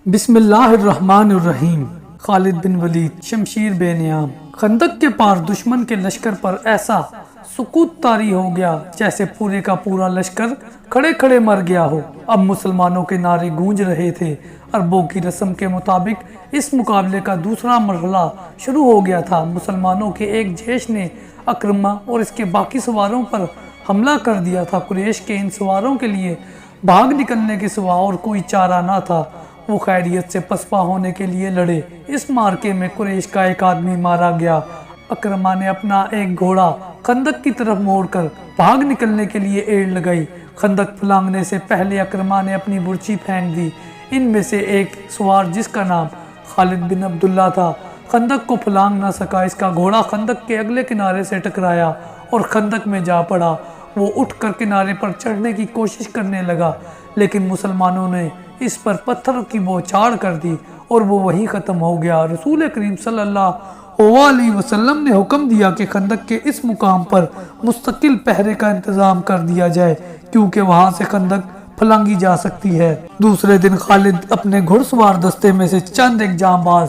بسم اللہ الرحمن الرحیم۔ خالد بن ولید شمشیر بے نیام۔ خندق کے پار دشمن کے لشکر پر ایسا سکوت طاری ہو گیا جیسے پورے کا پورا لشکر کھڑے کھڑے مر گیا ہو۔ اب مسلمانوں کے نعرے گونج رہے تھے۔ عربوں کی رسم کے مطابق اس مقابلے کا دوسرا مرحلہ شروع ہو گیا تھا۔ مسلمانوں کے ایک جیش نے اکرمہ اور اس کے باقی سواروں پر حملہ کر دیا تھا۔ قریش کے ان سواروں کے لیے بھاگ نکلنے کے سوا اور کوئی چارہ نہ تھا۔ وہ خیریت سے پسپا ہونے کے لیے لڑے۔ اس مارکے میں قریش کا ایک آدمی مارا گیا۔ اکرمہ نے اپنا ایک گھوڑا خندق کی طرف موڑ کر بھاگ نکلنے کے لیے ایڑ لگائی۔ خندق پھلانگنے سے پہلے اکرمہ نے اپنی برچی پھینک دی۔ ان میں سے ایک سوار جس کا نام خالد بن عبداللہ تھا خندق کو پھلانگ نہ سکا۔ اس کا گھوڑا خندق کے اگلے کنارے سے ٹکرایا اور خندق میں جا پڑا۔ وہ اٹھ کر کنارے پر چڑھنے کی کوشش کرنے لگا لیکن مسلمانوں نے اس پر پتھروں کی بوچھاڑ کر دی اور وہ وہیں ختم ہو گیا۔ رسول کریم صلی اللہ علیہ وسلم نے حکم دیا کہ خندق کے اس مقام پر مستقل پہرے کا انتظام کر دیا جائے کیونکہ وہاں سے خندق پھلانگی جا سکتی ہے۔ دوسرے دن خالد اپنے گھڑ سوار دستے میں سے چند ایک جانباز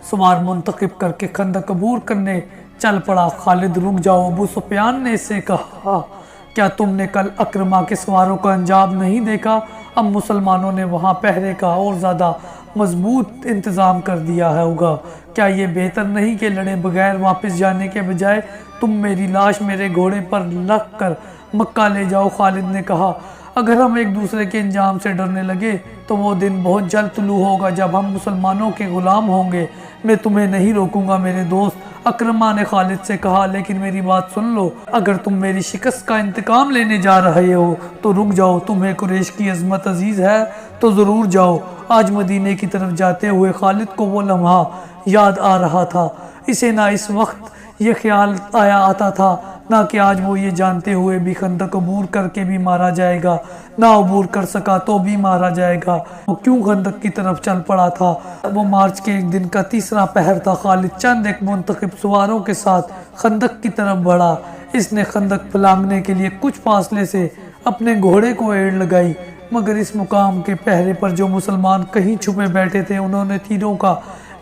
سوار منتخب کر کے خندق عبور کرنے چل پڑا۔ خالد رک جاؤ، ابو سفیان نے اس سے کہا، کیا تم نے کل اکرمہ کے سواروں کا انجام نہیں دیکھا؟ اب مسلمانوں نے وہاں پہرے کا اور زیادہ مضبوط انتظام کر دیا ہوگا۔ کیا یہ بہتر نہیں کہ لڑے بغیر واپس جانے کے بجائے تم میری لاش میرے گھوڑے پر رکھ کر مکہ لے جاؤ؟ خالد نے کہا، اگر ہم ایک دوسرے کے انجام سے ڈرنے لگے تو وہ دن بہت جلد طلوع ہوگا جب ہم مسلمانوں کے غلام ہوں گے۔ میں تمہیں نہیں روکوں گا میرے دوست، اکرمہ نے خالد سے کہا، لیکن میری بات سن لو، اگر تم میری شکست کا انتقام لینے جا رہے ہو تو رک جاؤ۔ تمہیں قریش کی عظمت عزیز ہے تو ضرور جاؤ۔ آج مدینے کی طرف جاتے ہوئے خالد کو وہ لمحہ یاد آ رہا تھا۔ اسے نہ اس وقت یہ خیال آتا تھا نہ کہ آج وہ یہ جانتے ہوئے بھی خندق عبور کر کے بھی مارا جائے گا، نہ عبور کر سکا تو بھی مارا جائے گا۔ وہ کیوں خندق کی طرف چل پڑا تھا؟ وہ مارچ کے ایک دن کا تیسرا پہر تھا۔ خالد چند ایک منتخب سواروں کے ساتھ خندق کی طرف بڑھا۔ اس نے خندق پھلانگنے کے لیے کچھ فاصلے سے اپنے گھوڑے کو ایڑ لگائی، مگر اس مقام کے پہرے پر جو مسلمان کہیں چھپے بیٹھے تھے انہوں نے تیروں کا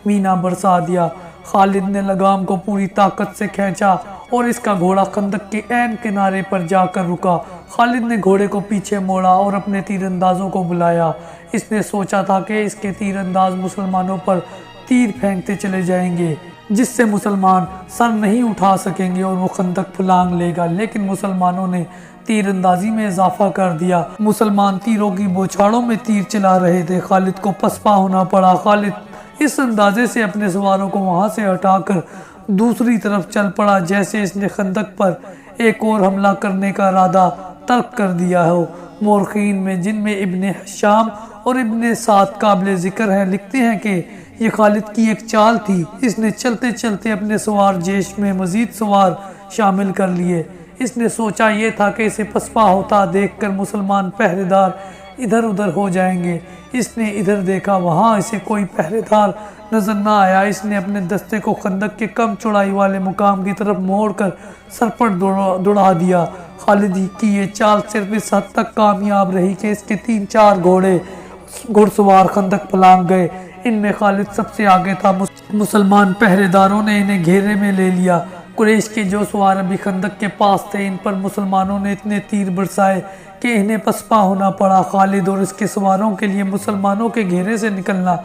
مینا برسا دیا۔ خالد نے لگام کو پوری طاقت سے کھینچا اور اس کا گھوڑا خندق کے عین کنارے پر جا کر رکا۔ خالد نے گھوڑے کو پیچھے موڑا اور اپنے تیر اندازوں کو بلایا۔ اس نے سوچا تھا کہ اس کے تیر انداز مسلمانوں پر تیر پھینکتے چلے جائیں گے جس سے مسلمان سر نہیں اٹھا سکیں گے اور وہ خندق پھلانگ لے گا، لیکن مسلمانوں نے تیر اندازی میں اضافہ کر دیا۔ مسلمان تیروں کی بوچھاڑوں میں تیر چلا رہے تھے۔ خالد کو پسپا ہونا پڑا۔ خالد اس اندازے سے اپنے سواروں کو وہاں سے ہٹا کر دوسری طرف چل پڑا جیسے اس نے خندق پر ایک اور حملہ کرنے کا ارادہ ترک کر دیا ہو۔ مورخین میں جن میں ابن حشام اور ابن سعد قابل ذکر ہیں لکھتے ہیں کہ یہ خالد کی ایک چال تھی۔ اس نے چلتے چلتے اپنے سوار جیش میں مزید سوار شامل کر لیے۔ اس نے سوچا یہ تھا کہ اسے پسپا ہوتا دیکھ کر مسلمان پہرے دار ادھر ادھر ہو جائیں گے۔ اس نے ادھر دیکھا، وہاں اسے کوئی پہرے دار نظر نہ آیا۔ اس نے اپنے دستے کو خندق کے کم چوڑائی والے مقام کی طرف موڑ کر سر پر دوڑا دیا۔ خالد کی یہ چال صرف اس حد تک کامیاب رہی کہ اس کے 3-4 گھڑ سوار خندق پھلانگ گئے۔ ان میں خالد سب سے آگے تھا۔ مسلمان پہرے داروں نے انہیں گھیرے میں لے لیا۔ قریش کے جو سوار ابھی خندق کے پاس تھے ان پر مسلمانوں نے اتنے تیر برسائے کہ انہیں پسپا ہونا پڑا۔ خالد اور اس کے سواروں کے لیے مسلمانوں کے گھیرے سے نکلنا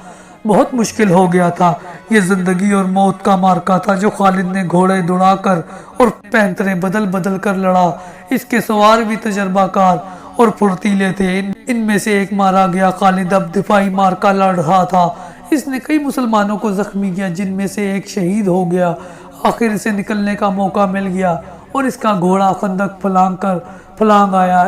بہت مشکل ہو گیا تھا۔ یہ زندگی اور موت کا مارکا تھا جو خالد نے گھوڑے دوڑا کر اور پینترے بدل بدل کر لڑا۔ اس کے سوار بھی تجربہ کار اور پھرتیلے تھے۔ ان میں سے ایک مارا گیا۔ خالد اب دفاعی مارکا لڑ رہا تھا۔ اس نے کئی مسلمانوں کو زخمی کیا جن میں سے ایک شہید ہو گیا۔ آخر اسے نکلنے کا موقع مل گیا اور اس کا گھوڑا خندق پھلانگ آیا۔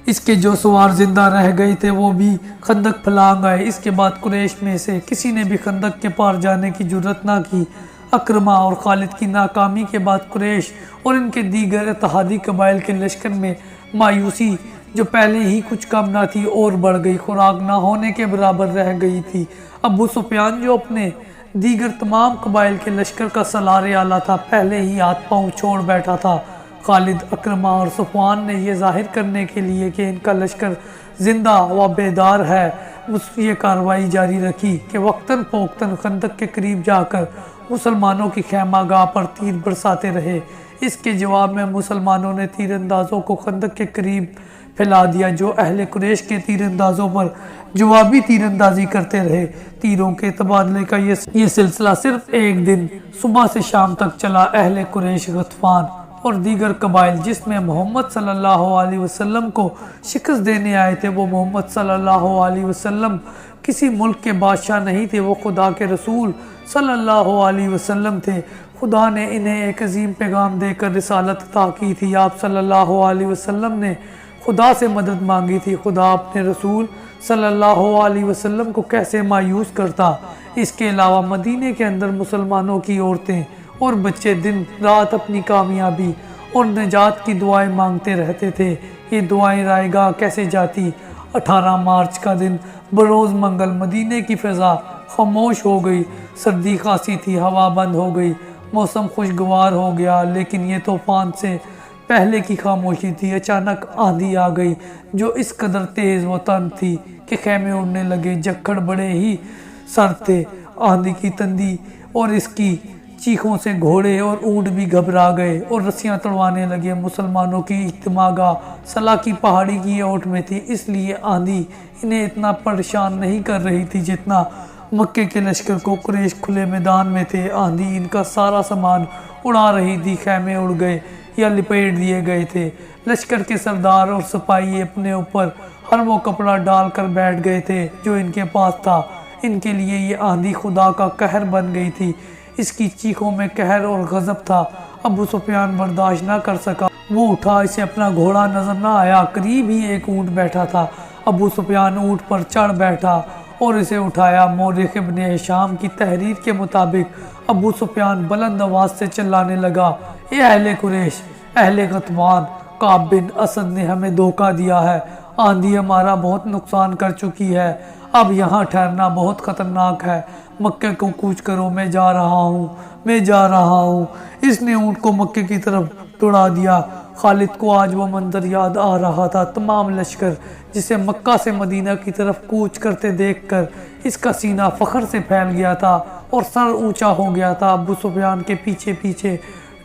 اس کے جو سوار زندہ رہ گئے تھے وہ بھی خندق پھلانگ آئے۔ اس کے بعد قریش میں سے کسی نے بھی خندق کے پار جانے کی جرات نہ کی۔ اکرمہ اور خالد کی ناکامی کے بعد قریش اور ان کے دیگر اتحادی قبائل کے لشکر میں مایوسی جو پہلے ہی کچھ کم نہ تھی اور بڑھ گئی، خوراک نہ ہونے کے برابر رہ گئی تھی۔ ابو سفیان جو اپنے دیگر تمام قبائل کے لشکر کا سالار اعلیٰ تھا پہلے ہی ہاتھ پاؤں چھوڑ بیٹھا تھا۔ خالد، اکرمہ اور صفوان نے یہ ظاہر کرنے کے لیے کہ ان کا لشکر زندہ و بیدار ہے، یہ کارروائی جاری رکھی کہ وقتاً فوقتاً خندق کے قریب جا کر مسلمانوں کی خیمہ گاہ پر تیر برساتے رہے۔ اس کے جواب میں مسلمانوں نے تیر اندازوں کو خندق کے قریب پھیلا دیا، جو اہل قریش کے تیر اندازوں پر جوابی تیر اندازی کرتے رہے۔ تیروں کے تبادلے کا یہ سلسلہ صرف ایک دن صبح سے شام تک چلا۔ اہل قریش، غطفان اور دیگر قبائل جس میں محمد صلی اللہ علیہ وسلم کو شکست دینے آئے تھے، وہ محمد صلی اللہ علیہ وسلم کسی ملک کے بادشاہ نہیں تھے، وہ خدا کے رسول صلی اللہ علیہ وسلم تھے۔ خدا نے انہیں ایک عظیم پیغام دے کر رسالت عطا کی تھی۔ آپ صلی اللہ علیہ وسلم نے خدا سے مدد مانگی تھی۔ خدا اپنے رسول صلی اللہ علیہ وسلم کو کیسے مایوس کرتا۔ اس کے علاوہ مدینے کے اندر مسلمانوں کی عورتیں اور بچے دن رات اپنی کامیابی اور نجات کی دعائیں مانگتے رہتے تھے۔ یہ دعائیں رائے گاہ کیسے جاتی۔ 18 مارچ کا دن بروز منگل مدینے کی فضا خاموش ہو گئی۔ سردی خاصی تھی، ہوا بند ہو گئی، موسم خوشگوار ہو گیا، لیکن یہ طوفان سے پہلے کی خاموشی تھی۔ اچانک آندھی آ گئی جو اس قدر تیز و تند تھی کہ خیمے اڑنے لگے۔ جکڑ بڑے ہی سرد تھے۔ آندھی کی تندی اور اس کی چیخوں سے گھوڑے اور اونٹ بھی گھبرا گئے اور رسیاں تڑوانے لگے۔ مسلمانوں کی اجتماع گاہ صلا کی پہاڑی کی اوٹ میں تھی، اس لیے آندھی انہیں اتنا پریشان نہیں کر رہی تھی جتنا مکے کے لشکر کو۔ قریش کھلے میدان میں تھے، آندھی ان کا سارا سامان اڑا رہی تھی، خیمے اڑ گئے یا لپیٹ دیے گئے تھے۔ لشکر کے سردار اور سپاہی اپنے اوپر ہر وہ کپڑا ڈال کر بیٹھ گئے تھے جو ان کے پاس تھا۔ ان کے لیے یہ آندھی خدا کا قہر بن گئی تھی۔ اس کی چیخوں میں قہر اور غضب تھا۔ ابو سفیان برداشت نہ کر سکا، وہ اٹھا، اسے اپنا گھوڑا نظر نہ آیا۔ قریب ہی ایک اونٹ بیٹھا تھا۔ ابو سفیان اونٹ پر چڑھ بیٹھا اور اسے اٹھایا۔ مورخ ابن ہشام کی تحریر کے مطابق ابو سفیان بلند آواز سے چلانے لگا، اے اہل قریش، اہل غطفان، کعب بن اسد نے ہمیں دھوکہ دیا ہے۔ آندھی ہمارا بہت نقصان کر چکی ہے، اب یہاں ٹھہرنا بہت خطرناک ہے۔ مکے کو کوچ کرو، میں جا رہا ہوں۔ اس نے اونٹ کو مکے کی طرف دوڑا دیا۔ خالد کو آج وہ منظر یاد آ رہا تھا۔ تمام لشکر جسے مکہ سے مدینہ کی طرف کوچ کرتے دیکھ کر اس کا سینہ فخر سے پھیل گیا تھا اور سر اونچا ہو گیا تھا۔ ابو سفیان کے پیچھے پیچھے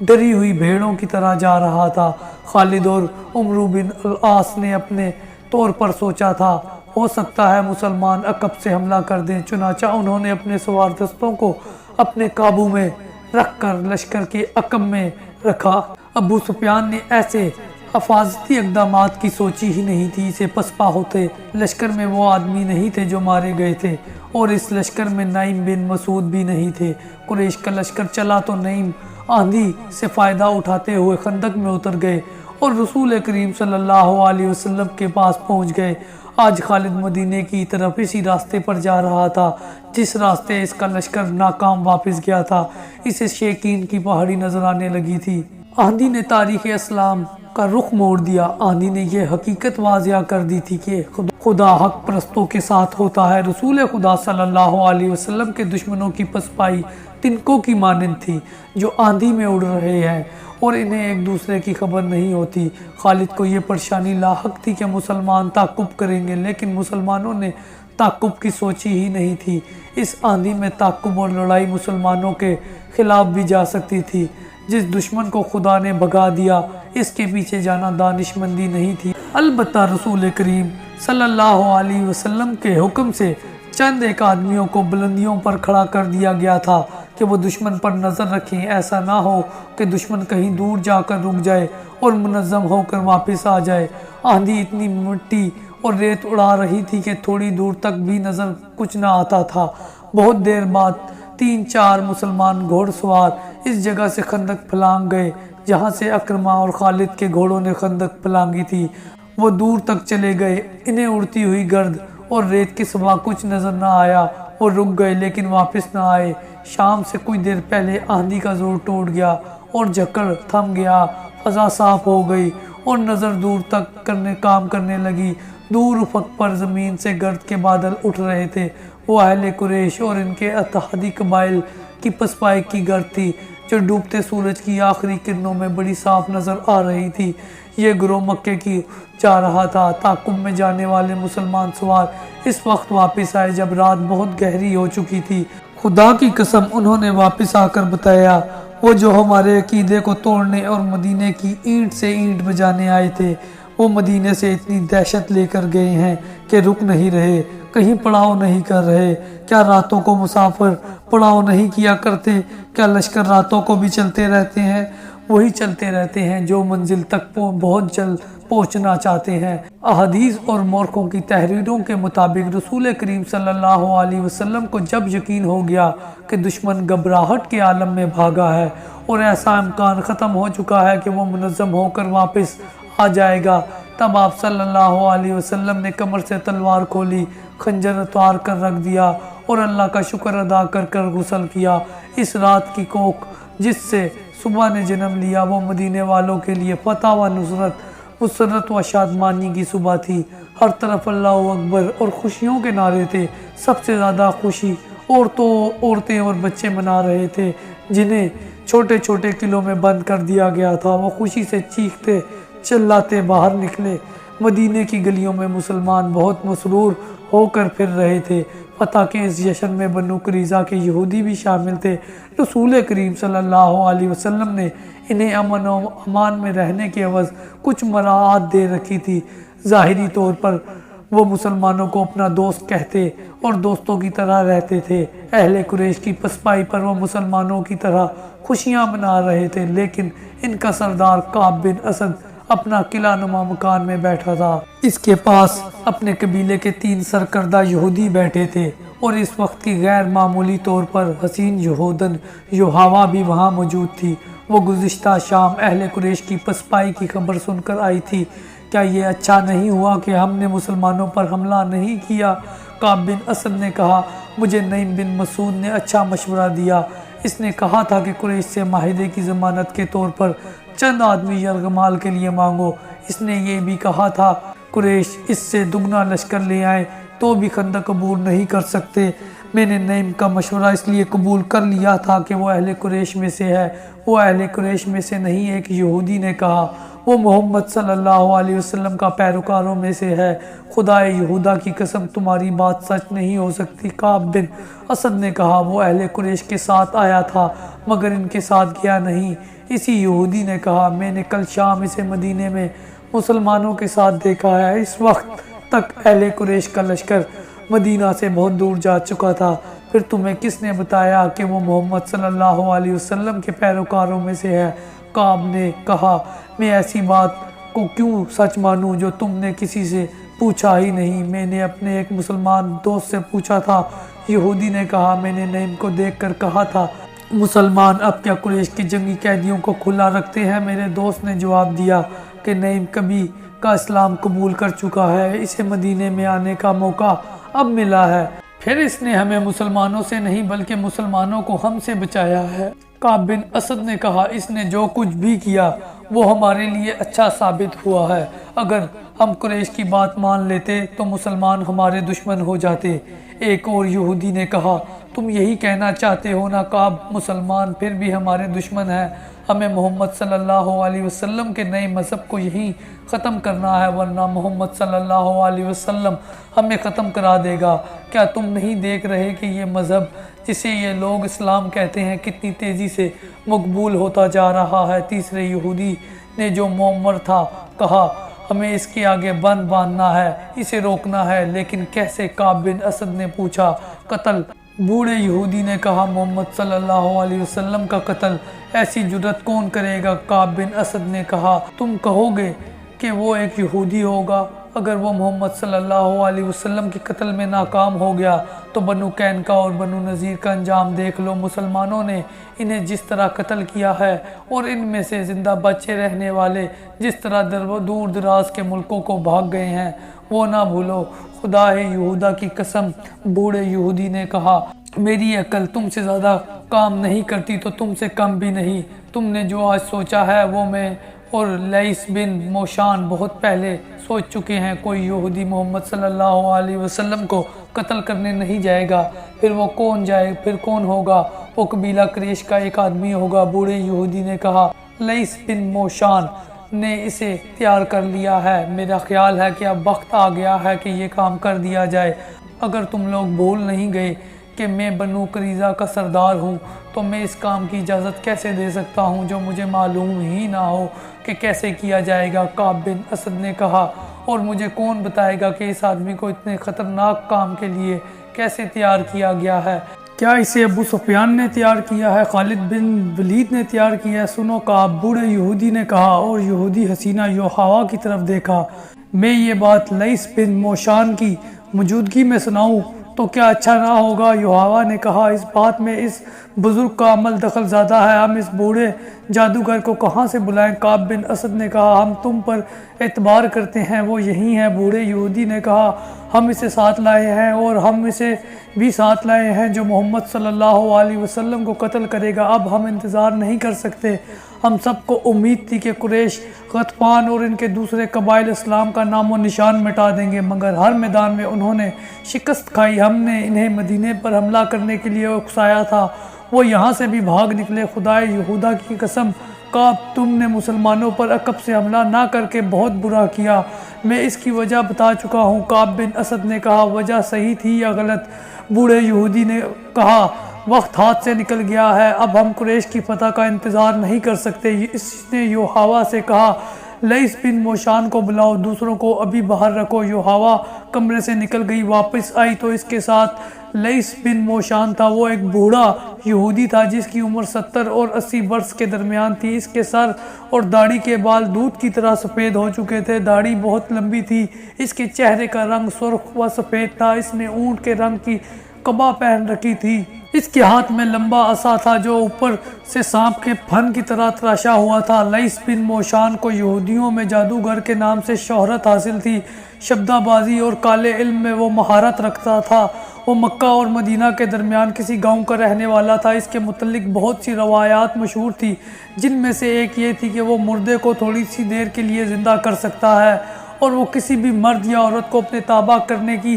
ڈری ہوئی بھیڑوں کی طرح جا رہا تھا۔ خالد اور عمرو بن العاص نے اپنے طور پر سوچا تھا ہو سکتا ہے مسلمان عقب سے حملہ کر دیں، چنانچہ انہوں نے اپنے سوار دستوں کو اپنے قابو میں رکھ کر لشکر کے عقب میں رکھا۔ ابو سفیان نے ایسے حفاظتی اقدامات کی سوچی ہی نہیں تھی، اسے پسپا ہوتے۔ لشکر میں وہ آدمی نہیں تھے جو مارے گئے تھے، اور اس لشکر میں نعیم بن مسعود بھی نہیں تھے۔ قریش کا لشکر چلا تو نعیم آندھی سے فائدہ اٹھاتے ہوئے خندق میں اتر گئے اور رسول کریم صلی اللہ علیہ وسلم کے پاس پہنچ گئے۔ آج خالد مدینے کی طرف اسی راستے پر جا رہا تھا جس راستے اس کا لشکر ناکام واپس گیا تھا۔ اسے شیکین کی پہاڑی نظر آنے لگی تھی۔ آندھی نے تاریخ اسلام کا رخ موڑ دیا۔ آندھی نے یہ حقیقت واضح کر دی تھی کہ خدا حق پرستوں کے ساتھ ہوتا ہے۔ رسول خدا صلی اللہ علیہ وسلم کے دشمنوں کی پسپائی تنکوں کی مانند تھی جو آندھی میں اڑ رہے ہیں اور انہیں ایک دوسرے کی خبر نہیں ہوتی۔ خالد کو یہ پریشانی لاحق تھی کہ مسلمان تعقب کریں گے، لیکن مسلمانوں نے تعقب کی سوچی ہی نہیں تھی۔ اس آندھی میں تعقب اور لڑائی مسلمانوں کے خلاف بھی جا سکتی تھی۔ جس دشمن کو خدا نے بھگا دیا، اس کے پیچھے جانا دانش مندی نہیں تھی۔ البتہ رسول کریم صلی اللہ علیہ وسلم کے حکم سے چند ایک آدمیوں کو بلندیوں پر کھڑا کر دیا گیا تھا کہ وہ دشمن پر نظر رکھیں۔ ایسا نہ ہو کہ دشمن کہیں دور جا کر رک جائے اور منظم ہو کر واپس آ جائے۔ آندھی اتنی مٹی اور ریت اڑا رہی تھی کہ تھوڑی دور تک بھی نظر کچھ نہ آتا تھا۔ بہت دیر بعد 3-4 مسلمان گھوڑ سوار اس جگہ سے خندق پھلانگ گئے جہاں سے اکرمہ اور خالد کے گھوڑوں نے خندق پھلانگی تھی۔ وہ دور تک چلے گئے، انہیں اڑتی ہوئی گرد اور ریت کے سوا کچھ نظر نہ آیا۔ وہ رک گئے لیکن واپس نہ آئے۔ شام سے کچھ دیر پہلے آندھی کا زور ٹوٹ گیا اور جھکڑ تھم گیا، فضا صاف ہو گئی اور نظر دور تک کام کرنے لگی۔ دور افق پر زمین سے گرد کے بادل اٹھ رہے تھے۔ وہ اہل قریش اور ان کے اتحادی قبائل کی پسپائی کی گرد تھی جو ڈوبتے سورج کی آخری کرنوں میں بڑی صاف نظر آ رہی تھی۔ یہ گروہ مکے کی جا رہا تھا۔ تعاقب میں جانے والے مسلمان سوار اس وقت واپس آئے جب رات بہت گہری ہو چکی تھی۔ خدا کی قسم انہوں نے واپس آ کر بتایا، وہ جو ہمارے عقیدے کو توڑنے اور مدینے کی اینٹ سے اینٹ بجانے آئے تھے، وہ مدینے سے اتنی دہشت لے کر گئے ہیں کہ رک نہیں رہے، کہیں پڑاؤ نہیں کر رہے۔ کیا راتوں کو مسافر پڑاؤ نہیں کیا کرتے؟ کیا لشکر راتوں کو بھی چلتے رہتے ہیں؟ وہی چلتے رہتے ہیں جو منزل تک بہت جلد پہنچنا چاہتے ہیں۔ احادیث اور مورخوں کی تحریروں کے مطابق رسول کریم صلی اللہ علیہ وسلم کو جب یقین ہو گیا کہ دشمن گھبراہٹ کے عالم میں بھاگا ہے اور ایسا امکان ختم ہو چکا ہے کہ وہ منظم ہو کر واپس آ جائے گا، تب آپ صلی اللہ علیہ وسلم نے کمر سے تلوار کھولی، خنجر اتار کر رکھ دیا اور اللہ کا شکر ادا کر کر غسل کیا۔ اس رات کی کوکھ جس سے صبح نے جنم لیا وہ مدینے والوں کے لیے فتح و مسرت و شادمانی کی صبح تھی۔ ہر طرف اللہ اکبر اور خوشیوں کے نعرے تھے۔ سب سے زیادہ خوشی عورتیں اور بچے منا رہے تھے جنہیں چھوٹے چھوٹے قلعوں میں بند کر دیا گیا تھا۔ وہ خوشی سے چیختے چلاتے باہر نکلے۔ مدینے کی گلیوں میں مسلمان بہت مسرور ہو کر پھر رہے تھے۔ فتح کے اس جشن میں بنو قریظہ کے یہودی بھی شامل تھے۔ رسول کریم صلی اللہ علیہ وسلم نے انہیں امن و امان میں رہنے کے عوض کچھ مراعات دے رکھی تھی۔ ظاہری طور پر وہ مسلمانوں کو اپنا دوست کہتے اور دوستوں کی طرح رہتے تھے۔ اہل قریش کی پسپائی پر وہ مسلمانوں کی طرح خوشیاں منا رہے تھے، لیکن ان کا سردار کعب بن اسد اپنا قلعہ نما مکان میں بیٹھا تھا۔ اس کے پاس اپنے قبیلے کے 3 سرکردہ یہودی بیٹھے تھے اور اس وقت کی غیر معمولی طور پر حسین یہودن یوحوا بھی وہاں موجود تھی۔ وہ گزشتہ شام اہل قریش کی پسپائی کی خبر سن کر آئی تھی۔ کیا یہ اچھا نہیں ہوا کہ ہم نے مسلمانوں پر حملہ نہیں کیا؟ کعب بن اسد نے کہا، مجھے نعیم بن مسعود نے اچھا مشورہ دیا۔ اس نے کہا تھا کہ قریش سے معاہدے کی ضمانت کے طور پر چند آدمی یرغمال کے لیے مانگو۔ اس نے یہ بھی کہا تھا قریش اس سے دگنا لشکر لے آئے تو بھی خندق عبور نہیں کر سکتے۔ میں نے نعیم کا مشورہ اس لیے قبول کر لیا تھا کہ وہ اہل قریش میں سے ہے۔ وہ اہل قریش میں سے نہیں، ایک یہودی نے کہا، وہ محمد صلی اللہ علیہ وسلم کا پیروکاروں میں سے ہے۔ خدائے یہودا کی قسم تمہاری بات سچ نہیں ہو سکتی۔ کعب بن اسد نے کہا، وہ اہل قریش کے ساتھ آیا تھا مگر ان کے ساتھ گیا نہیں۔ اسی یہودی نے کہا، میں نے کل شام اسے مدینے میں مسلمانوں کے ساتھ دیکھا ہے۔ اس وقت تک اہل قریش کا لشکر مدینہ سے بہت دور جا چکا تھا۔ پھر تمہیں کس نے بتایا کہ وہ محمد صلی اللہ علیہ وسلم کے پیروکاروں میں سے ہے؟ کعب نے کہا، میں ایسی بات کو کیوں سچ مانوں جو تم نے کسی سے پوچھا ہی نہیں؟ میں نے اپنے ایک مسلمان دوست سے پوچھا تھا۔ یہودی نے کہا، میں نے نعیم کو دیکھ کر کہا تھا، مسلمان اب کیا قریش کے جنگی قیدیوں کو کھلا رکھتے ہیں؟ میرے دوست نے جواب دیا کہ نعیم کبھی کا اسلام قبول کر چکا ہے، اسے مدینے میں آنے کا موقع اب ملا ہے۔ پھر اس نے ہمیں مسلمانوں سے نہیں بلکہ مسلمانوں کو ہم سے بچایا ہے۔ کعب بن اسد نے کہا، اس نے جو کچھ بھی کیا وہ ہمارے لیے اچھا ثابت ہوا ہے۔ اگر ہم قریش کی بات مان لیتے تو مسلمان ہمارے دشمن ہو جاتے۔ ایک اور یہودی نے کہا، تم یہی کہنا چاہتے ہو نا کعب، مسلمان پھر بھی ہمارے دشمن ہیں۔ ہمیں محمد صلی اللہ علیہ وسلم کے نئے مذہب کو یہیں ختم کرنا ہے، ورنہ محمد صلی اللہ علیہ وسلم ہمیں ختم کرا دے گا۔ کیا تم نہیں دیکھ رہے کہ یہ مذہب جسے یہ لوگ اسلام کہتے ہیں کتنی تیزی سے مقبول ہوتا جا رہا ہے؟ تیسرے یہودی نے جو معمر تھا کہا، ہمیں اس کے آگے بند باندھنا ہے، اسے روکنا ہے، لیکن کیسے؟ کعب بن اسد نے پوچھا۔ قتل؟ بوڑھے یہودی نے کہا، محمد صلی اللہ علیہ وسلم کا قتل ایسی جرت کون کرے گا؟ کعب بن اسد نے کہا، تم کہو گے کہ وہ ایک یہودی ہوگا؟ اگر وہ محمد صلی اللہ علیہ وسلم کے قتل میں ناکام ہو گیا تو بنو قینقاع اور بنو نذیر کا انجام دیکھ لو۔ مسلمانوں نے انہیں جس طرح قتل کیا ہے اور ان میں سے زندہ بچے رہنے والے جس طرح دور دراز کے ملکوں کو بھاگ گئے ہیں وہ نہ بھولو۔ خدا یہودا کی قسم، بوڑھے یہودی نے کہا، میری عقل تم سے زیادہ کام نہیں کرتی تو تم سے کم بھی نہیں۔ تم نے جو آج سوچا ہے وہ میں اور لیس بن موشان بہت پہلے سوچ چکے ہیں۔ کوئی یہودی محمد صلی اللہ علیہ وسلم کو قتل کرنے نہیں جائے گا۔ پھر وہ کون ہوگا؟ وہ قبیلہ قریش کا ایک آدمی ہوگا۔ بوڑھے یہودی نے کہا، لیس بن موشان نے اسے تیار کر لیا ہے۔ میرا خیال ہے کہ اب وقت آ گیا ہے کہ یہ کام کر دیا جائے۔ اگر تم لوگ بھول نہیں گئے کہ میں بنو قریظہ کا سردار ہوں تو میں اس کام کی اجازت کیسے دے سکتا ہوں جو مجھے معلوم ہی نہ ہو کہ کیسے کیا جائے گا؟ کعب بن اسد نے کہا، اور مجھے کون بتائے گا کہ اس آدمی کو اتنے خطرناک کام کے لیے کیسے تیار کیا گیا ہے؟ کیا اسے ابو سفیان نے تیار کیا ہے؟ خالد بن ولید نے تیار کیا ہے؟ سنو کعب، بوڑھے یہودی نے کہا، اور یہودی حسینہ یوحوا کی طرف دیکھا۔ میں یہ بات لیث بن موشان کی موجودگی میں سناؤں تو کیا اچھا نہ ہوگا؟ یوحوا نے کہا، اس بات میں اس بزرگ کا عمل دخل زیادہ ہے، ہم اس بوڑھے جادوگر کو کہاں سے بلائیں؟ کعب بن اسد نے کہا، ہم تم پر اعتبار کرتے ہیں، وہ یہی ہے۔ بوڑھے یہودی نے کہا، ہم اسے ساتھ لائے ہیں، اور ہم اسے بھی ساتھ لائے ہیں جو محمد صلی اللہ علیہ وسلم کو قتل کرے گا۔ اب ہم انتظار نہیں کر سکتے۔ ہم سب کو امید تھی کہ قریش، غطفان اور ان کے دوسرے قبائل اسلام کا نام و نشان مٹا دیں گے، مگر ہر میدان میں انہوں نے شکست کھائی۔ ہم نے انہیں مدینے پر حملہ کرنے کے لیے اکسایا تھا، وہ یہاں سے بھی بھاگ نکلے۔ خدائے یہودا کی قسم، کعب، تم نے مسلمانوں پر عقب سے حملہ نہ کر کے بہت برا کیا۔ میں اس کی وجہ بتا چکا ہوں۔ کعب بن اسد نے کہا، وجہ صحیح تھی یا غلط؟ بوڑھے یہودی نے کہا، وقت ہاتھ سے نکل گیا ہے، اب ہم قریش کی فتح کا انتظار نہیں کر سکتے۔ اس نے یوحوا سے کہا، لیث بن موشان کو بلاؤ، دوسروں کو ابھی باہر رکھو۔ یوحوا کمرے سے نکل گئی، واپس آئی تو اس کے ساتھ لیث بن موشان تھا۔ وہ ایک بوڑھا یہودی تھا جس کی عمر 70 اور 80 برس کے درمیان تھی۔ اس کے سر اور داڑھی کے بال دودھ کی طرح سفید ہو چکے تھے، داڑھی بہت لمبی تھی۔ اس کے چہرے کا رنگ سرخ و سفید تھا۔ اس نے اونٹ کے رنگ کی قبا پہن رکھی تھی۔ اس کے ہاتھ میں لمبا عصا تھا جو اوپر سے سانپ کے پھن کی طرح تراشا ہوا تھا۔ لیث بن موشان کو یہودیوں میں جادوگر کے نام سے شہرت حاصل تھی۔ شبدہ بازی اور کالے علم میں وہ مہارت رکھتا تھا۔ وہ مکہ اور مدینہ کے درمیان کسی گاؤں کا رہنے والا تھا۔ اس کے متعلق بہت سی روایات مشہور تھی، جن میں سے ایک یہ تھی کہ وہ مردے کو تھوڑی سی دیر کے لیے زندہ کر سکتا ہے، اور وہ کسی بھی مرد یا عورت کو اپنے تابع کرنے کی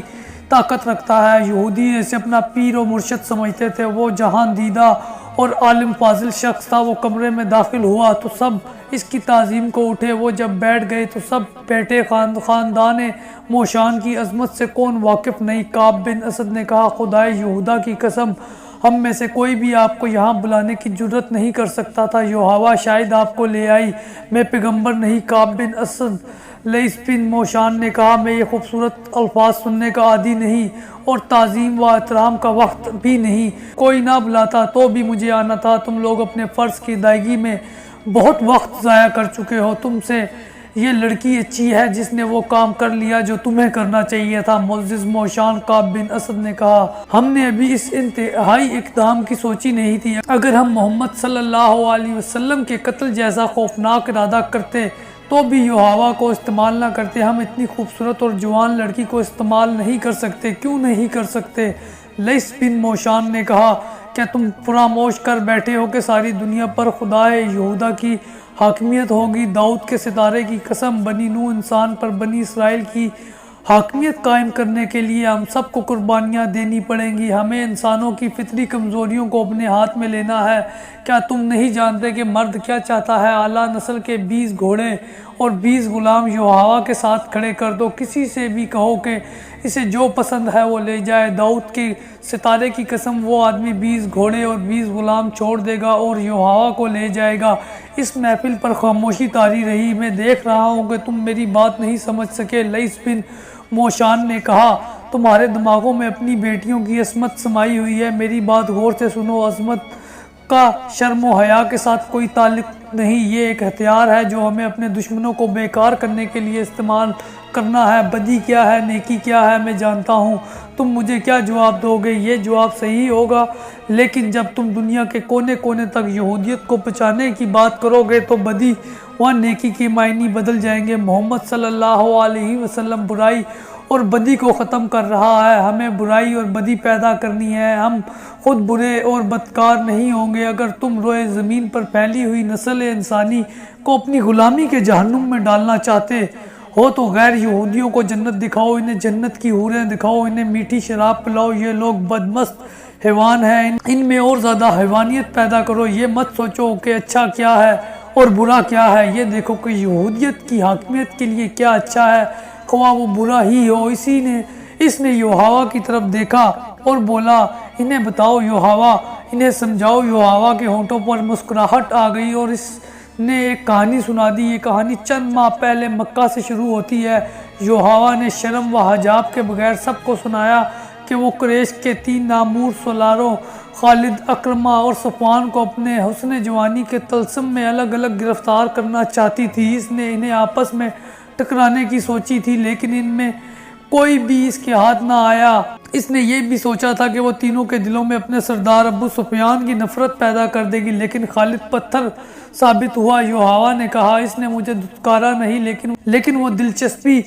طاقت رکھتا ہے۔ یہودی اسے اپنا پیر و مرشد سمجھتے تھے۔ وہ جہان دیدہ اور عالم فاضل شخص تھا۔ وہ کمرے میں داخل ہوا تو سب اس کی تعظیم کو اٹھے۔ وہ جب بیٹھ گئے تو سب بیٹھے۔ خاندان موشان کی عظمت سے کون واقف نہیں؟ کعب بن اسد نے کہا، خدائے یہودا کی قسم، ہم میں سے کوئی بھی آپ کو یہاں بلانے کی جرت نہیں کر سکتا تھا۔ یوحوا شاید آپ کو لے آئی، میں پیغمبر نہیں۔ کعب بن اسد، لیث بن موشان نے کہا، میں یہ خوبصورت الفاظ سننے کا عادی نہیں، اور تعظیم و احترام کا وقت بھی نہیں۔ کوئی نہ بلاتا تو بھی مجھے آنا تھا۔ تم لوگ اپنے فرض کی ادائیگی میں بہت وقت ضائع کر چکے ہو۔ تم سے یہ لڑکی اچھی ہے جس نے وہ کام کر لیا جو تمہیں کرنا چاہیے تھا۔ معزز موشان، کعب بن اسد نے کہا، ہم نے ابھی اس انتہائی اقدام کی سوچی نہیں تھی۔ اگر ہم محمد صلی اللہ علیہ وسلم کے قتل جیسا خوفناک ارادہ کرتے تو بھی یوحوا کو استعمال نہ کرتے۔ ہم اتنی خوبصورت اور جوان لڑکی کو استعمال نہیں کر سکتے۔ کیوں نہیں کر سکتے؟ لیث بن موشان نے کہا، کیا تم فراموش کر بیٹھے ہو کہ ساری دنیا پر خدائے یہودا کی حاکمیت ہوگی؟ داؤد کے ستارے کی قسم، بنی نوح انسان پر بنی اسرائیل کی حاکمیت قائم کرنے کے لیے ہم سب کو قربانیاں دینی پڑیں گی۔ ہمیں انسانوں کی فطری کمزوریوں کو اپنے ہاتھ میں لینا ہے۔ کیا تم نہیں جانتے کہ مرد کیا چاہتا ہے؟ اعلیٰ نسل کے 20 گھوڑے اور 20 غلام یوحوا کے ساتھ کھڑے کر دو۔ کسی سے بھی کہو کہ اسے جو پسند ہے وہ لے جائے۔ داؤد کے ستارے کی قسم، وہ آدمی 20 گھوڑے اور 20 غلام چھوڑ دے گا اور یوحوا کو لے جائے گا۔ اس محفل پر خاموشی طاری رہی۔ میں دیکھ رہا ہوں کہ تم میری بات نہیں سمجھ سکے۔ لیث بن موشان نے کہا، تمہارے دماغوں میں اپنی بیٹیوں کی عصمت سمائی ہوئی ہے۔ میری بات غور سے سنو۔ عصمت کا شرم و حیا کے ساتھ کوئی تعلق نہیں۔ یہ ایک ہتھیار ہے جو ہمیں اپنے دشمنوں کو بیکار کرنے کے لیے استعمال کرنا ہے۔ بدی کیا ہے، نیکی کیا ہے، میں جانتا ہوں۔ تم مجھے کیا جواب دو گے؟ یہ جواب صحیح ہوگا، لیکن جب تم دنیا کے کونے کونے تک یہودیت کو پہنچانے کی بات کرو گے تو بدی و نیکی کے معنی بدل جائیں گے۔ محمد صلی اللہ علیہ وسلم برائی اور بدی کو ختم کر رہا ہے۔ ہمیں برائی اور بدی پیدا کرنی ہے۔ ہم خود برے اور بدکار نہیں ہوں گے۔ اگر تم روئے زمین پر پھیلی ہوئی نسل انسانی کو اپنی غلامی کے جہنم میں ڈالنا چاہتے ہو تو غیر یہودیوں کو جنت دکھاؤ، انہیں جنت کی حوریں دکھاؤ، انہیں میٹھی شراب پلاؤ۔ یہ لوگ بدمست حیوان ہیں، ان میں اور زیادہ حیوانیت پیدا کرو۔ یہ مت سوچو کہ اچھا کیا ہے اور برا کیا ہے، یہ دیکھو کہ یہودیت کی حاکمیت کے لیے کیا اچھا ہے، خواہ وہ برا ہی ہو۔ اس نے یوحوا کی طرف دیکھا اور بولا، انہیں بتاؤ یوحوا، انہیں سمجھاؤ۔ یوحوا کے ہونٹوں پر مسکراہٹ آ گئی اور اس نے ایک کہانی سنا دی۔ یہ کہانی چند ماہ پہلے مکہ سے شروع ہوتی ہے۔ یوحوا نے شرم و حجاب کے بغیر سب کو سنایا کہ وہ قریش کے 3 نامور سالاروں خالد، اکرمہ اور صفوان کو اپنے حسن جوانی کے طلسم میں الگ الگ گرفتار کرنا چاہتی تھی۔ اس نے انہیں آپس میں ٹکرانے کی سوچی تھی، لیکن ان میں کوئی بھی اس کے ہاتھ نہ آیا۔ اس نے یہ بھی سوچا تھا کہ وہ تینوں کے دلوں میں اپنے سردار ابو سفیان کی نفرت پیدا کر دے گی، لیکن خالد پتھر ثابت ہوا۔ یوحوا نے کہا، اس نے مجھے دھتکارا نہیں، لیکن وہ دلچسپی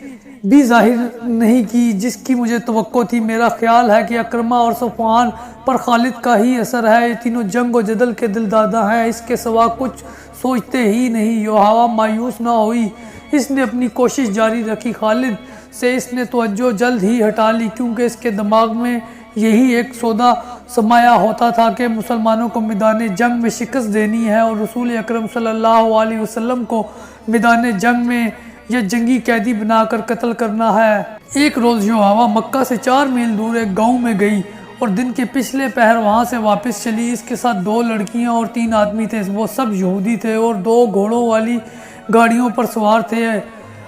بھی ظاہر نہیں کی جس کی مجھے توقع تھی۔ میرا خیال ہے کہ اکرمہ اور صفوان پر خالد کا ہی اثر ہے۔ یہ تینوں جنگ و جدل کے دلدادہ ہیں، اس کے سوا کچھ سوچتے ہی نہیں۔ یوحوا مایوس نہ ہوئی، اس نے اپنی کوشش جاری رکھی۔ خالد سے اس نے توجہ جلد ہی ہٹا لی، کیونکہ اس کے دماغ میں یہی ایک سودا سمایا ہوتا تھا کہ مسلمانوں کو میدان جنگ میں شکست دینی ہے اور رسول اکرم صلی اللہ علیہ وسلم کو میدان جنگ میں یا جنگی قیدی بنا کر قتل کرنا ہے۔ ایک روز یوحوا مکہ سے 4 میل دور ایک گاؤں میں گئی اور دن کے پچھلے پہر وہاں سے واپس چلی۔ اس کے ساتھ 2 لڑکیاں اور 3 آدمی تھے، وہ سب یہودی تھے اور 2 گھوڑوں والی گاڑیوں پر سوار تھے۔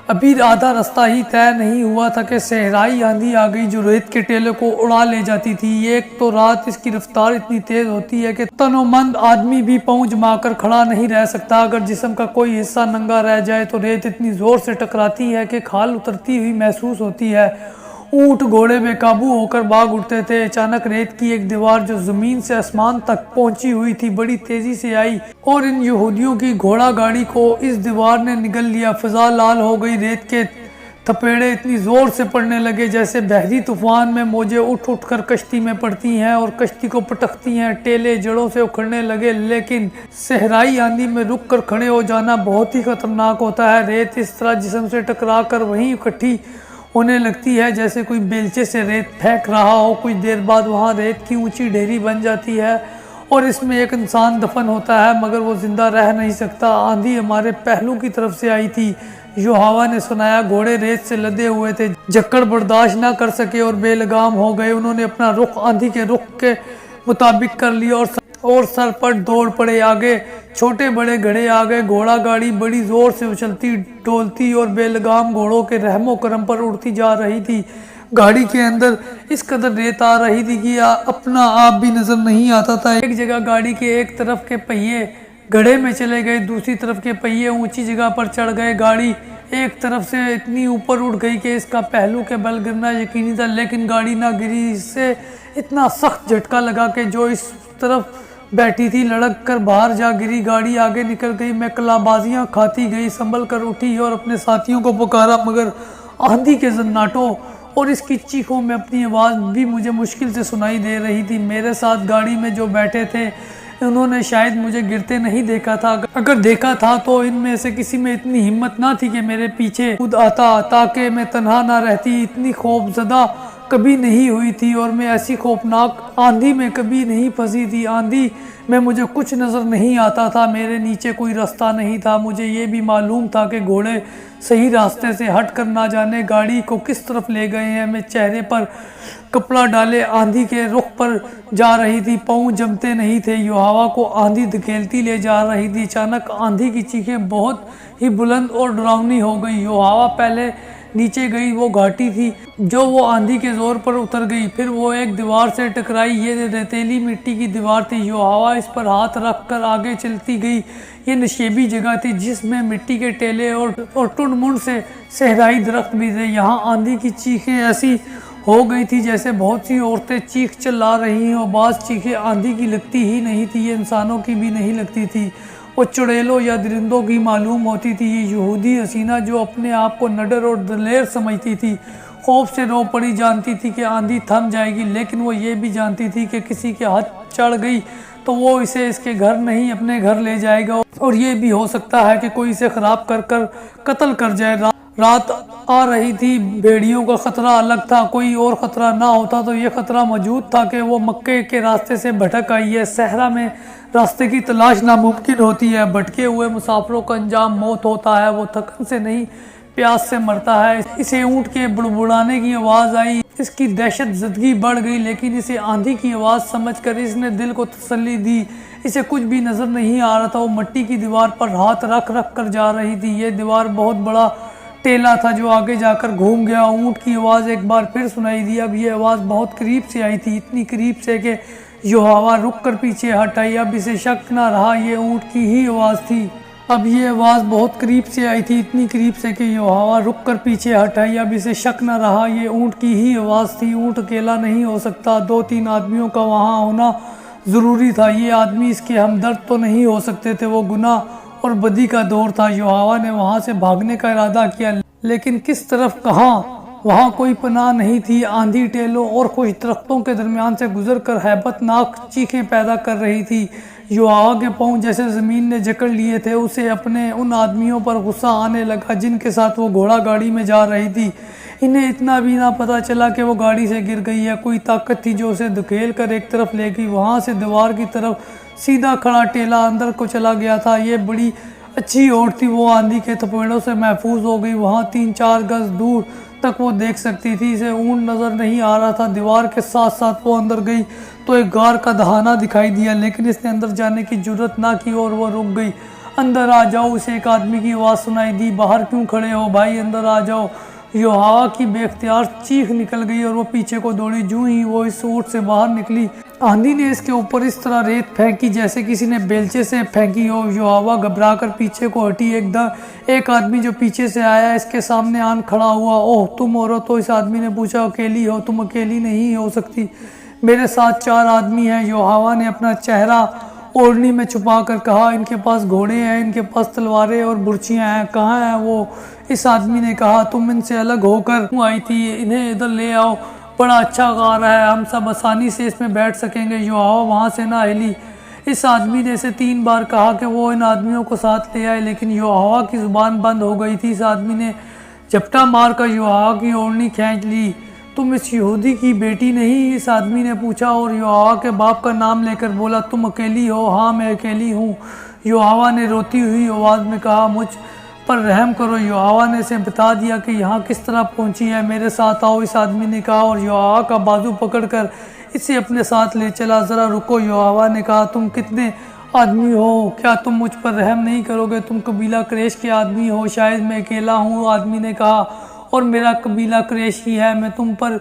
ابھی آدھا رستہ ہی طے نہیں ہوا تھا کہ صحرائی آندھی آ گئی جو ریت کے ٹیلے کو اڑا لے جاتی تھی۔ ایک تو رات اس کی رفتار اتنی تیز ہوتی ہے کہ تنومند آدمی بھی پاؤں جما کر کھڑا نہیں رہ سکتا۔ اگر جسم کا کوئی حصہ ننگا رہ جائے تو ریت اتنی زور سے ٹکراتی ہے کہ کھال اترتی ہوئی محسوس ہوتی ہے۔ اونٹ گھوڑے بے قابو ہو کر بھاگ اٹھتے تھے۔ اچانک ریت کی ایک دیوار جو زمین سے آسمان تک پہنچی ہوئی تھی بڑی تیزی سے آئی اور ان یہودیوں کی گھوڑا گاڑی کو اس دیوار نے نگل لیا۔ فضا لال ہو گئی، ریت کے تھپیڑے اتنی زور سے پڑنے لگے جیسے بحری طوفان میں موجیں اٹھ اٹھ کر کشتی میں پڑتی ہیں اور کشتی کو پٹکتی ہیں۔ ٹیلے جڑوں سے اکھڑنے لگے، لیکن صحرائی آندھی میں رک کر کھڑے ہو جانا بہت ہی خطرناک ہوتا ہے۔ ریت اس طرح جسم سے ٹکرا کر وہیں اکٹھی ہونے لگتی ہے جیسے کوئی بیلچے سے ریت پھینک رہا ہو۔ کچھ دیر بعد وہاں ریت کی اونچی ڈھیری بن جاتی ہے اور اس میں ایک انسان دفن ہوتا ہے، مگر وہ زندہ رہ نہیں سکتا۔ آندھی ہمارے پہلو کی طرف سے آئی تھی، یوحوا نے سنایا۔ گھوڑے ریت سے لدے ہوئے تھے، جکڑ برداشت نہ کر سکے اور بے لگام ہو گئے۔ انہوں نے اپنا رخ آندھی کے رخ کے مطابق کر لیا اور سر پر دوڑ پڑے۔ آگے چھوٹے بڑے گھڑے آ گئے، گھوڑا گاڑی بڑی زور سے اچھلتی ڈولتی اور بے لگام گھوڑوں کے رحم و کرم پر اڑتی جا رہی تھی۔ گاڑی کے اندر اس قدر ریت آ رہی تھی کہ اپنا آپ بھی نظر نہیں آتا تھا۔ ایک جگہ گاڑی کے ایک طرف کے پہیے گڑھے میں چلے گئے، دوسری طرف کے پہیے اونچی جگہ پر چڑھ گئے۔ گاڑی ایک طرف سے اتنی اوپر اٹھ گئی کہ اس کا پہلو کے بل گرنا یقینی تھا، لیکن گاڑی نہ گری۔ اس سے اتنا سخت جھٹکا لگا کہ جو اس طرف بیٹھی تھی لڑک کر باہر جا گری۔ گاڑی آگے نکل گئی، میں کلابازیاں کھاتی گئی، سنبھل کر اٹھی اور اپنے ساتھیوں کو پکارا، مگر آندھی کے زناٹوں اور اس کی چیخوں میں اپنی آواز بھی مجھے مشکل سے سنائی دے رہی تھی۔ میرے ساتھ گاڑی میں جو بیٹھے تھے انہوں نے شاید مجھے گرتے نہیں دیکھا تھا، اگر دیکھا تھا تو ان میں سے کسی میں اتنی ہمت نہ تھی کہ میرے پیچھے خود آتا تاکہ میں تنہا نہ رہتی۔ اتنی خوف زدہ کبھی نہیں ہوئی تھی اور میں ایسی خوفناک آندھی میں کبھی نہیں پھنسی تھی۔ آندھی میں مجھے کچھ نظر نہیں آتا تھا، میرے نیچے کوئی راستہ نہیں تھا۔ مجھے یہ بھی معلوم تھا کہ گھوڑے صحیح راستے سے ہٹ کر نہ جانے گاڑی کو کس طرف لے گئے ہیں۔ میں چہرے پر کپڑا ڈالے آندھی کے رخ پر جا رہی تھی، پاؤں جمتے نہیں تھے۔ یوحوا کو آندھی دھکیلتی لے جا رہی تھی۔ اچانک آندھی کی چیخیں بہت ہی بلند اور ڈراؤنی ہو گئی۔ یوحوا پہلے نیچے گئی، وہ گھاٹی تھی جو وہ آندھی کے زور پر اتر گئی، پھر وہ ایک دیوار سے ٹکرائی۔ یہ ریتیلی مٹی کی دیوار تھی، یوحوا اس پر ہاتھ رکھ کر آگے چلتی گئی۔ یہ نشیبی جگہ تھی جس میں مٹی کے ٹیلے اور ٹنڈ منڈ سے صحرائی درخت بھی تھے۔ یہاں آندھی کی چیخیں ایسی ہو گئی تھی جیسے بہت سی عورتیں چیخ چلا رہی ہوں۔ بعض چیخیں آندھی کی لگتی ہی نہیں تھی، یہ انسانوں کی بھی نہیں لگتی تھی، وہ چڑیلوں یا درندوں کی معلوم ہوتی تھی۔ یہ یہودی حسینہ جو اپنے آپ کو نڈر اور دلیر سمجھتی تھی خوف سے رو پڑی، جانتی تھی کہ آندھی تھم جائے گی، لیکن وہ یہ بھی جانتی تھی کہ کسی کے ہاتھ چڑھ گئی تو وہ اسے اس کے گھر نہیں اپنے گھر لے جائے گا، اور یہ بھی ہو سکتا ہے کہ کوئی اسے خراب کر کر قتل کر جائے۔ رات آ رہی تھی، بھیڑیوں کا خطرہ الگ تھا، کوئی اور خطرہ نہ ہوتا تو یہ خطرہ موجود تھا کہ وہ مکے کے راستے سے بھٹک آئی ہے۔ صحرا میں راستے کی تلاش ناممکن ہوتی ہے، بھٹکے ہوئے مسافروں کا انجام موت ہوتا ہے، وہ تھکن سے نہیں پیاس سے مرتا ہے۔ اسے اونٹ کے بڑبڑانے کی آواز آئی، اس کی دہشت زدگی بڑھ گئی، لیکن اسے آندھی کی آواز سمجھ کر اس نے دل کو تسلی دی۔ اسے کچھ بھی نظر نہیں آ رہا تھا، وہ مٹی کی دیوار پر ہاتھ رکھ رکھ کر جا رہی تھی۔ یہ دیوار بہت بڑا ٹیلا تھا جو آگے جا کر گھوم گیا۔ اونٹ کی آواز ایک بار پھر سنائی دی، اب یہ آواز بہت قریب سے آئی تھی، اتنی قریب سے کہ یوحوا رک کر پیچھے ہٹ آئی۔ اب اسے شک نہ رہا یہ اونٹ کی ہی آواز تھی۔ اب یہ آواز بہت قریب سے آئی تھی، اتنی قریب سے کہ یوحوا رک کر پیچھے ہٹ آئی۔ اب اسے شک نہ رہا یہ اونٹ کی ہی آواز تھی۔ اونٹ اکیلا نہیں ہو سکتا، 2-3 آدمیوں کا وہاں ہونا ضروری تھا۔ یہ آدمی اس کے ہمدرد تو نہیں ہو سکتے تھے، وہ گناہ اور بدی کا دور تھا۔ یوحوا نے وہاں سے بھاگنے کا ارادہ کیا، لیکن کس طرف، کہاں؟ وہاں کوئی پناہ نہیں تھی۔ آندھی ٹیلوں اور خوش درختوں کے درمیان سے گزر کر ہیبت ناک چیخیں پیدا کر رہی تھی۔ یوحوا کے پاؤں جیسے زمین نے جکڑ لیے تھے۔ اسے اپنے ان آدمیوں پر غصہ آنے لگا جن کے ساتھ وہ گھوڑا گاڑی میں جا رہی تھی۔ انہیں اتنا بھی نہ پتہ چلا کہ وہ گاڑی سے گر گئی ہے۔ کوئی طاقت تھی جو اسے دھکیل کر ایک طرف لے گئی، وہاں سے دیوار کی طرف سیدھا کھڑا ٹیلا اندر کو چلا گیا تھا۔ یہ بڑی اچھی اوٹ تھی، وہ آندھی کے تھپیڑوں سے محفوظ ہو گئی۔ وہاں 3-4 گز دور تک وہ دیکھ سکتی تھی، اسے اونٹ نظر نہیں آ رہا تھا۔ دیوار کے ساتھ ساتھ وہ اندر گئی تو ایک غار کا دہانہ دکھائی دیا، لیکن اس نے اندر جانے کی جرت نہ کی اور وہ رک گئی۔ اندر آ جاؤ، اسے ایک آدمی کی آواز سنائی دی۔ باہر کیوں کھڑے ہو بھائی، اندر آ جاؤ۔ یوحوا کی بے اختیار چیخ نکل گئی اور وہ پیچھے کو دوڑی۔ جو ہی وہ اس اونٹ سے باہر نکلی، آندھی نے اس کے اوپر اس طرح ریت پھینکی جیسے کسی نے بیلچے سے پھینکی ہو۔ یوحوا گھبرا کر پیچھے کو ہٹی۔ ایک آدمی جو پیچھے سے آیا اس کے سامنے آن کھڑا ہوا۔ اوہ تم عورت ہو؟ اس آدمی نے پوچھا۔ اکیلی ہو؟ تم اکیلی نہیں ہو سکتی، میرے ساتھ 4 آدمی ہیں۔ یوحوا نے اپنا چہرہ اوڑھنی میں چھپا کر کہا، ان کے پاس گھوڑے ہیں، ان کے پاس تلواریں اور برچیاں ہیں۔ کہاں ہیں وہ؟ اس آدمی نے کہا، تم ان سے الگ ہو کر کیوں آئی تھی؟ انہیں ادھر لے آؤ، بڑا اچھا غار ہے، ہم سب آسانی سے اس میں بیٹھ سکیں گے۔ یوحوا وہاں سے نہ ہلی۔ اس آدمی نے اسے 3 بار کہا کہ وہ ان آدمیوں کو ساتھ لے آئے، لیکن یوحوا کی زبان بند ہو گئی تھی۔ اس آدمی نے جھپٹا مار کر یوحوا کی اوڑھنی کھینچ لی۔ تم اس یہودی کی بیٹی نہیں؟ اس آدمی نے پوچھا اور یوحوا کے باپ کا نام لے کر بولا، تم اکیلی ہو؟ ہاں میں اکیلی ہوں، یوحوا نے روتی ہوئی آواز میں کہا۔ مجھ پر رحم کرو۔ یوحوا نے اسے بتا دیا کہ یہاں کس طرح پہنچی ہے۔ میرے ساتھ آؤ، اس آدمی نے کہا اور یوحوا کا بازو پکڑ کر اسے اپنے ساتھ لے چلا۔ ذرا رکو، یوحوا نے کہا، تم کتنے آدمی ہو؟ کیا تم مجھ پر رحم نہیں کرو گے؟ تم قبیلہ قریش کے آدمی ہو؟ شاید میں اکیلا ہوں، آدمی نے کہا، اور میرا قبیلہ قریش ہی ہے، میں تم پر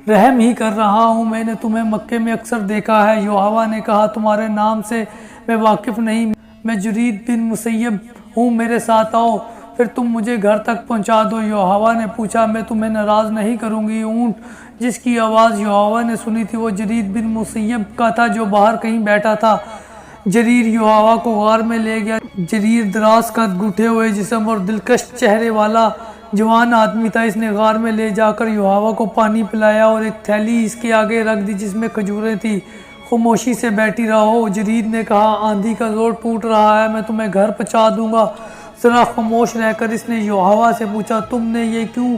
رحم ہی کر رہا ہوں، میں نے تمہیں مکے میں اکثر دیکھا ہے۔ یوحوا نے کہا، تمہارے نام سے میں واقف نہیں، میں جرید بن مسیب ہوں، میرے ساتھ آؤ، پھر تم مجھے گھر تک پہنچا دو۔ یوحوا نے پوچھا، میں تمہیں ناراض نہیں کروں گی؟ اونٹ جس کی آواز یوحوا نے سنی تھی وہ جرید بن مسیب کا تھا جو باہر کہیں بیٹھا تھا۔ جریر یوحوا کو غار میں لے گیا۔ جریر دراز قد، گٹھے ہوئے جسم اور دلکش چہرے والا جوان آدمی تھا۔ اس نے غار میں لے جا کر یوحوا کو پانی پلایا اور ایک تھیلی اس کے آگے رکھ دی جس میں کھجوریں تھیں۔ خاموشی سے بیٹھی رہو، جرید نے کہا، آندھی کا زور ٹوٹ رہا ہے، میں تمہیں گھر پہنچا دوں گا۔ ذرا خاموش رہ کر اس نے یوحوا سے پوچھا، تم نے یہ کیوں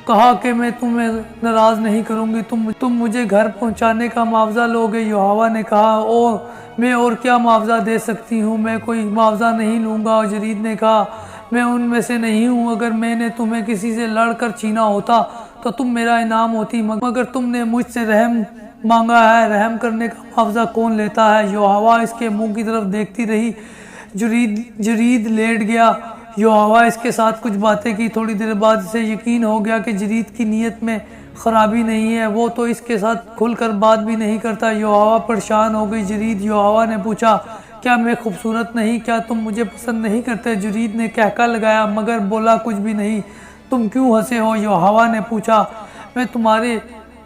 کہا کہ میں تمہیں ناراض نہیں کروں گی؟ تم مجھے گھر پہنچانے کا معاوضہ لوگے؟ یوحوا نے کہا، میں اور کیا معاوضہ دے سکتی ہوں، میں کوئی معاوضہ نہیں لوں گا۔ جرید نے کہا، میں ان میں سے نہیں ہوں، اگر میں نے تمہیں کسی سے لڑ کر چھینا ہوتا تو تم میرا انعام ہوتی، مگر تم نے مجھ سے رحم مانگا ہے، رحم کرنے کا معاوضہ کون لیتا ہے؟ یوحوا اس کے منہ کی طرف دیکھتی رہی۔ جرید لیٹ گیا۔ یوحوا اس کے ساتھ کچھ باتیں کی، تھوڑی دیر بعد اسے یقین ہو گیا کہ جرید کی نیت میں خرابی نہیں ہے، وہ تو اس کے ساتھ کھل کر بات بھی نہیں کرتا۔ یوحوا پریشان ہو گئی۔ جرید، یوحوا نے پوچھا، کیا میں خوبصورت نہیں؟ کیا تم مجھے پسند نہیں کرتے؟ جرید نے کہکا لگایا مگر بولا کچھ بھی نہیں۔ تم کیوں ہنسے ہو؟ یوحوا نے پوچھا۔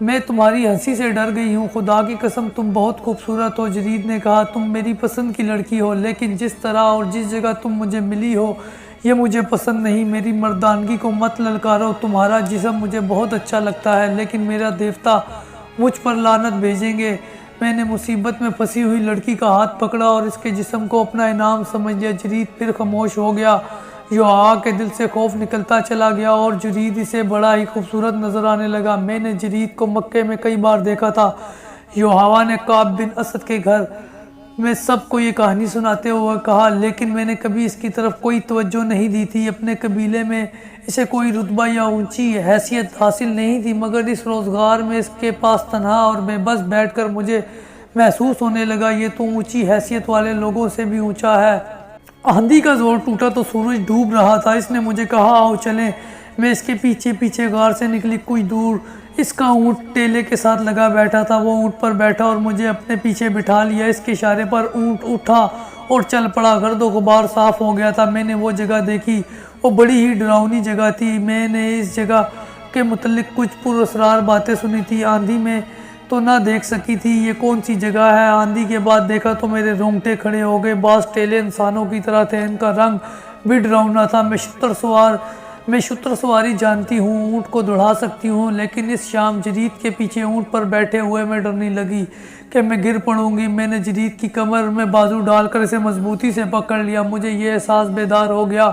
میں تمہاری ہنسی سے ڈر گئی ہوں، خدا کی قسم تم بہت خوبصورت ہو۔ جرید نے کہا، تم میری پسند کی لڑکی ہو، لیکن جس طرح اور جس جگہ تم مجھے ملی ہو یہ مجھے پسند نہیں۔ میری مردانگی کو مت للکارو، تمہارا جسم مجھے بہت اچھا لگتا ہے، لیکن میرا دیوتا مجھ پر لعنت بھیجیں گے۔ میں نے مصیبت میں پھنسی ہوئی لڑکی کا ہاتھ پکڑا اور اس کے جسم کو اپنا انعام سمجھ لیا۔ جرید پھر خاموش ہو گیا۔ یوحوا کے دل سے خوف نکلتا چلا گیا اور جرید اسے بڑا ہی خوبصورت نظر آنے لگا۔ میں نے جرید کو مکے میں کئی بار دیکھا تھا۔ یوحوا نے کعب بن اسد کے گھر میں سب کو یہ کہانی سناتے ہوئے کہا، لیکن میں نے کبھی اس کی طرف کوئی توجہ نہیں دی تھی۔ اپنے قبیلے میں اسے کوئی رتبہ یا اونچی حیثیت حاصل نہیں تھی، مگر اس روزگار میں اس کے پاس تنہا اور بے بس بیٹھ کر مجھے محسوس ہونے لگا یہ تو اونچی حیثیت والے لوگوں سے بھی اونچا ہے۔ آندھی کا زور ٹوٹا تو سورج ڈوب رہا تھا۔ اس نے مجھے کہا، آؤ چلیں۔ میں اس کے پیچھے پیچھے غار سے نکلی۔ کچھ دور اس کا اونٹ ٹیلے کے ساتھ لگا بیٹھا تھا۔ وہ اونٹ پر بیٹھا اور مجھے اپنے پیچھے بٹھا لیا۔ اس کے اشارے پر اونٹ اٹھا اور چل پڑا۔ گرد و غبار صاف ہو گیا تھا۔ میں نے وہ جگہ دیکھی، وہ بڑی ہی ڈراؤنی جگہ تھی۔ میں نے اس جگہ کے متعلق کچھ پراسرار باتیں سنی تھی، آندھی میں تو نہ دیکھ سکی تھی یہ کون سی جگہ ہے۔ آندھی کے بعد دیکھا تو میرے رونگٹے کھڑے ہو گئے۔ بعض ٹیلے انسانوں کی طرح تھے، ان کا رنگ بھی ڈراؤنا تھا۔ میں شتر سواری جانتی ہوں، اونٹ کو دوڑا سکتی ہوں، لیکن اس شام جرید کے پیچھے اونٹ پر بیٹھے ہوئے میں ڈرنے لگی کہ میں گر پڑوں گی۔ میں نے جرید کی کمر میں بازو ڈال کر اسے مضبوطی سے پکڑ لیا۔ مجھے یہ احساس بیدار ہو گیا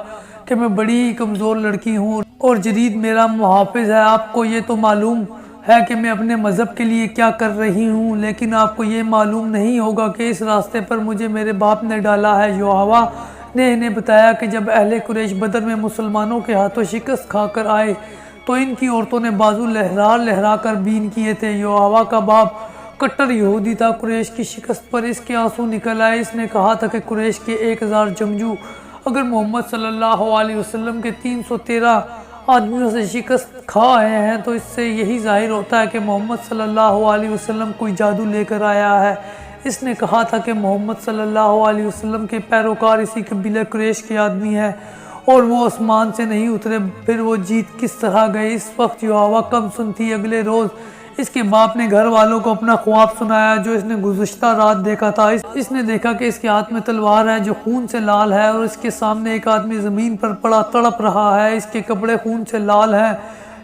کہ میں بڑی ہی کمزور لڑکی ہوں اور جرید میرا محافظ ہے۔ آپ کو یہ تو معلوم ہے کہ میں اپنے مذہب کے لیے کیا کر رہی ہوں، لیکن آپ کو یہ معلوم نہیں ہوگا کہ اس راستے پر مجھے میرے باپ نے ڈالا ہے۔ یوحوا نے انہیں بتایا کہ جب اہل قریش بدر میں مسلمانوں کے ہاتھوں شکست کھا کر آئے تو ان کی عورتوں نے بازو لہرا کر بین کیے تھے۔ یوحوا کا باپ کٹر یہودی تھا۔ قریش کی شکست پر اس کے آنسو نکل آئے۔ اس نے کہا تھا کہ قریش کے 1000 جنگجو اگر محمد صلی اللہ علیہ وسلم کے 313 آدمیوں سے شکست کھا آئے ہیں تو اس سے یہی ظاہر ہوتا ہے کہ محمد صلی اللہ علیہ وسلم کوئی جادو لے کر آیا ہے۔ اس نے کہا تھا کہ محمد صلی اللہ علیہ وسلم کے پیروکار اسی قبیلہ قریش کے آدمی ہیں اور وہ آسمان سے نہیں اترے۔ پھر وہ جیت کس طرح گئے؟ اس وقت یوحوا کم سن تھی۔ اگلے روز اس کے باپ نے گھر والوں کو اپنا خواب سنایا جو اس نے گزشتہ رات دیکھا تھا۔ اس نے دیکھا کہ اس کے ہاتھ میں تلوار ہے جو خون سے لال ہے اور اس کے سامنے ایک آدمی زمین پر پڑا تڑپ رہا ہے، اس کے کپڑے خون سے لال ہیں۔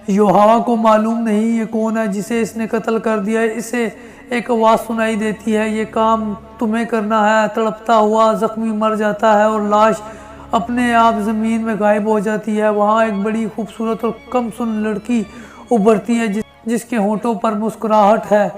یوحوا کو معلوم نہیں یہ کون ہے جسے اس نے قتل کر دیا۔ اسے ایک آواز سنائی دیتی ہے، یہ کام تمہیں کرنا ہے۔ تڑپتا ہوا زخمی مر جاتا ہے اور لاش اپنے آپ زمین میں غائب ہو جاتی ہے۔ وہاں ایک بڑی خوبصورت اور کم سن لڑکی ابھرتی ہے جس کے ہونٹوں پر مسکراہٹ ہے۔